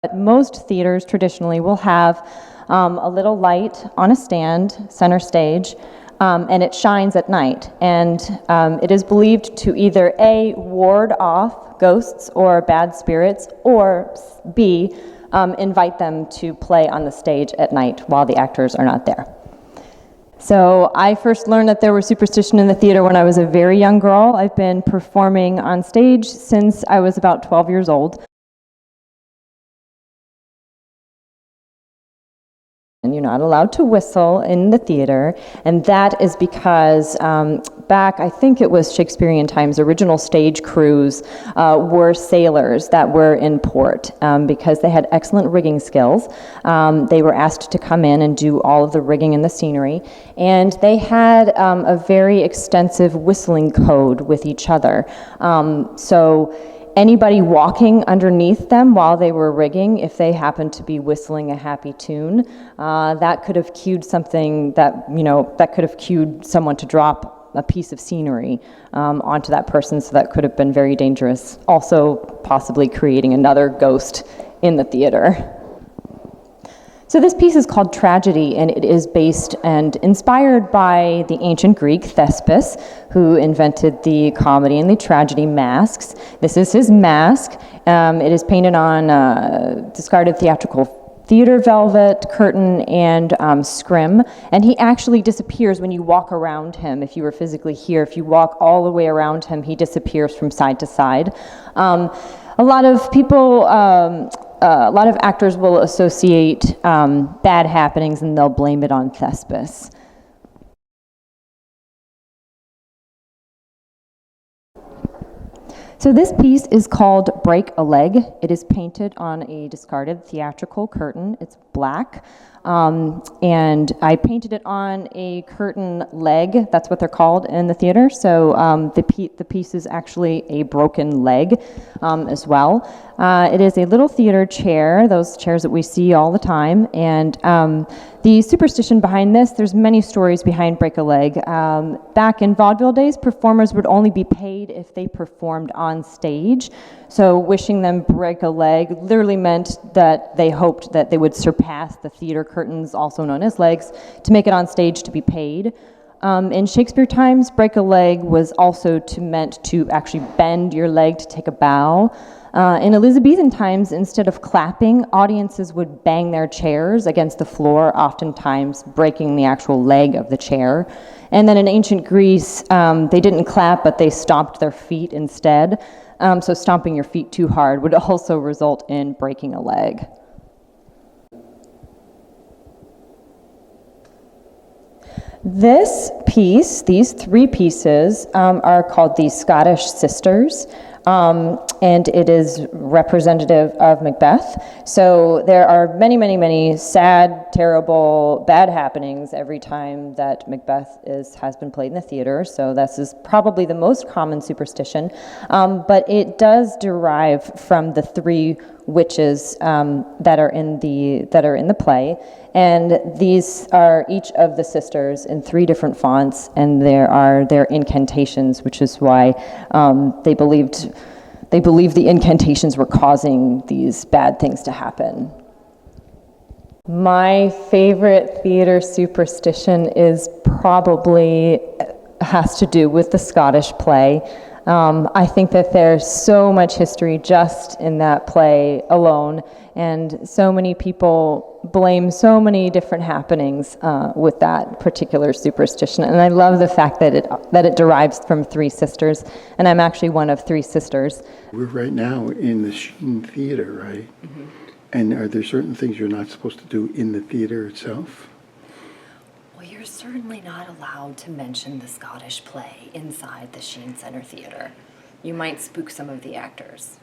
But most theaters traditionally will have a little light on a stand, center stage, and it shines at night. And it is believed to either A, ward off ghosts or bad spirits, or B, invite them to play on the stage at night while the actors are not there. So I first learned that there was superstition in the theater when I was a very young girl. I've been performing on stage since I was about 12 years old. And you're not allowed to whistle in the theater, and that is because back, I think it was Shakespearean times, original stage crews were sailors that were in port because they had excellent rigging skills. They were asked to come in and do all of the rigging and the scenery, and they had a very extensive whistling code with each other. So anybody walking underneath them while they were rigging, if they happened to be whistling a happy tune, that could have cued something that, that could have cued someone to drop a piece of scenery onto that person, so that could have been very dangerous. Also, possibly creating another ghost in the theater. So this piece is called Tragedy, and it is based and inspired by the ancient Greek Thespis, who invented the comedy and the tragedy masks. This is his mask. It is painted on discarded theatrical theater velvet, curtain, and scrim, and he actually disappears when you walk around him. If you were physically here, if you walk all the way around him, he disappears from side to side. A lot of people, a lot of actors will associate bad happenings and they'll blame it on Thespis. So this piece is called Break a Leg. It is painted on a discarded theatrical curtain. It's black. And I painted it on a curtain leg. That's what they're called in the theater. So the piece is actually a broken leg as well. It is a little theater chair, those chairs that we see all the time. And the superstition behind this, there's many stories behind Break a Leg. Back in vaudeville days, performers would only be paid if they performed on stage. So wishing them break a leg literally meant that they hoped that they would surpass the theater curtains, also known as legs, to make it on stage to be paid. In Shakespeare times, break a leg was also meant to actually bend your leg to take a bow. In Elizabethan times, instead of clapping, audiences would bang their chairs against the floor, oftentimes breaking the actual leg of the chair. And then in ancient Greece, they didn't clap, but they stomped their feet instead. So stomping your feet too hard would also result in breaking a leg. This piece, these three pieces, are called the Scottish Sisters. And it is representative of Macbeth. So there are many, many, many sad, terrible, bad happenings every time that Macbeth has been played in the theater. So this is probably the most common superstition. But it does derive from the three witches that are in the play. And these are each of the sisters in three different fonts, and there are their incantations, which is why they believed the incantations were causing these bad things to happen. My favorite theater superstition is probably has to do with the Scottish play. I think that there's so much history just in that play alone, and so many people blame so many different happenings with that particular superstition. And I love the fact that it derives from three sisters, and I'm actually one of three sisters. We're right now in the Sheen Theater, right? Mm-hmm. And are there certain things you're not supposed to do in the theater itself? Well, you're certainly not allowed to mention the Scottish play inside the Sheen Center Theater. You might spook some of the actors.